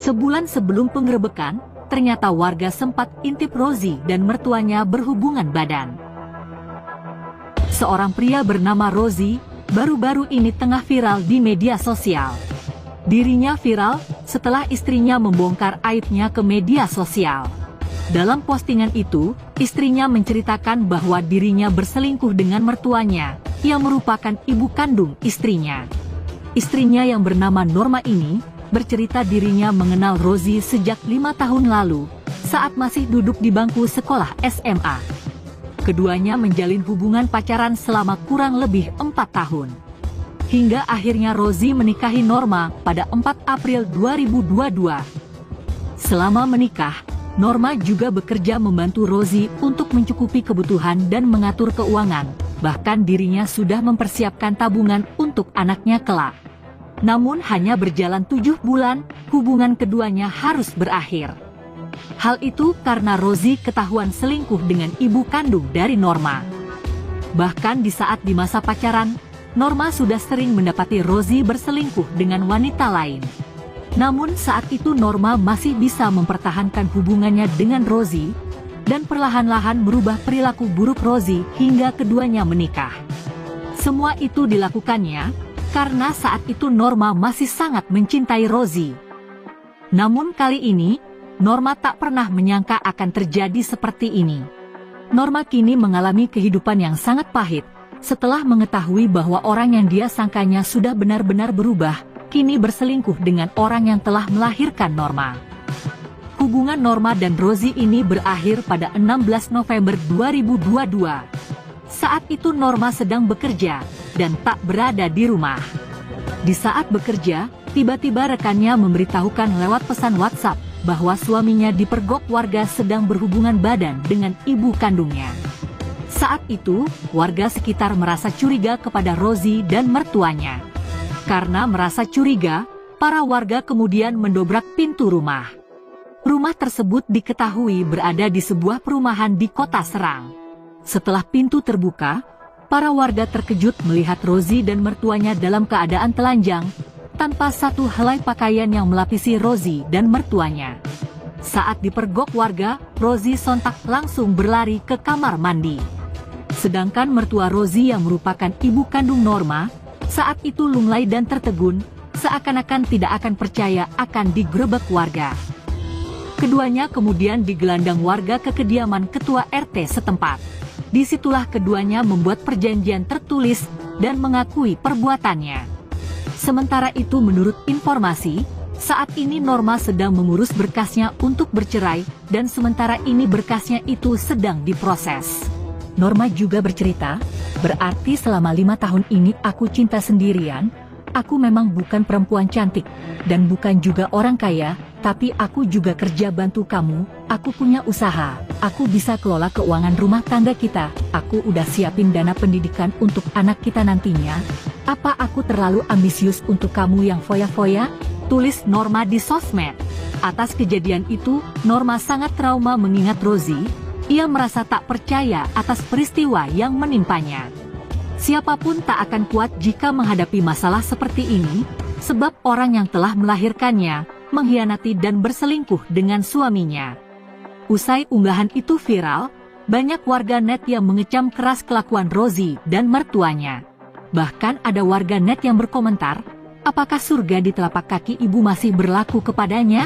Sebulan sebelum penggerebekan, ternyata warga sempat intip Rozi dan mertuanya berhubungan badan. Seorang pria bernama Rozi, baru-baru ini tengah viral di media sosial. Dirinya viral setelah istrinya membongkar aibnya ke media sosial. Dalam postingan itu, istrinya menceritakan bahwa dirinya berselingkuh dengan mertuanya, yang merupakan ibu kandung istrinya. Istrinya yang bernama Norma ini, bercerita dirinya mengenal Rozi sejak 5 tahun lalu, saat masih duduk di bangku sekolah SMA. Keduanya menjalin hubungan pacaran selama kurang lebih 4 tahun. Hingga akhirnya Rozi menikahi Norma pada 4 April 2022. Selama menikah, Norma juga bekerja membantu Rozi untuk mencukupi kebutuhan dan mengatur keuangan, bahkan dirinya sudah mempersiapkan tabungan untuk anaknya kelak. Namun hanya berjalan 7 bulan, hubungan keduanya harus berakhir. Hal itu karena Rozi ketahuan selingkuh dengan ibu kandung dari Norma. Bahkan di saat di masa pacaran, Norma sudah sering mendapati Rozi berselingkuh dengan wanita lain. Namun saat itu Norma masih bisa mempertahankan hubungannya dengan Rozi, dan perlahan-lahan merubah perilaku buruk Rozi hingga keduanya menikah. Semua itu dilakukannya karena saat itu Norma masih sangat mencintai Rozi. Namun kali ini, Norma tak pernah menyangka akan terjadi seperti ini. Norma kini mengalami kehidupan yang sangat pahit, setelah mengetahui bahwa orang yang dia sangkanya sudah benar-benar berubah, kini berselingkuh dengan orang yang telah melahirkan Norma. Hubungan Norma dan Rozi ini berakhir pada 16 November 2022. Saat itu Norma sedang bekerja dan tak berada di rumah. Di saat bekerja, tiba-tiba rekannya memberitahukan lewat pesan WhatsApp bahwa suaminya dipergok warga sedang berhubungan badan dengan ibu kandungnya. Saat itu, warga sekitar merasa curiga kepada Rozi dan mertuanya. Karena merasa curiga, para warga kemudian mendobrak pintu rumah. Rumah tersebut diketahui berada di sebuah perumahan di Kota Serang. Setelah pintu terbuka, para warga terkejut melihat Rozi dan mertuanya dalam keadaan telanjang, tanpa satu helai pakaian yang melapisi Rozi dan mertuanya. Saat dipergok warga, Rozi sontak langsung berlari ke kamar mandi. Sedangkan mertua Rozi yang merupakan ibu kandung Norma, saat itu lunglai dan tertegun, seakan-akan tidak akan percaya akan digerebek warga. Keduanya kemudian digelandang warga ke kediaman ketua RT setempat. Disitulah keduanya membuat perjanjian tertulis dan mengakui perbuatannya. Sementara itu menurut informasi, saat ini Norma sedang mengurus berkasnya untuk bercerai dan sementara ini berkasnya itu sedang diproses. Norma juga bercerita, berarti selama 5 tahun ini aku cinta sendirian, aku memang bukan perempuan cantik dan bukan juga orang kaya, tapi aku juga kerja bantu kamu, aku punya usaha, aku bisa kelola keuangan rumah tangga kita, aku udah siapin dana pendidikan untuk anak kita nantinya. Apa aku terlalu ambisius untuk kamu yang foya-foya? Tulis Norma di sosmed. Atas kejadian itu, Norma sangat trauma mengingat Rozi. Ia merasa tak percaya atas peristiwa yang menimpanya. Siapapun tak akan kuat jika menghadapi masalah seperti ini, sebab orang yang telah melahirkannya mengkhianati dan berselingkuh dengan suaminya. Usai unggahan itu viral, banyak warga net yang mengecam keras kelakuan Rozi dan mertuanya. Bahkan ada warga net yang berkomentar, apakah surga di telapak kaki ibu masih berlaku kepadanya?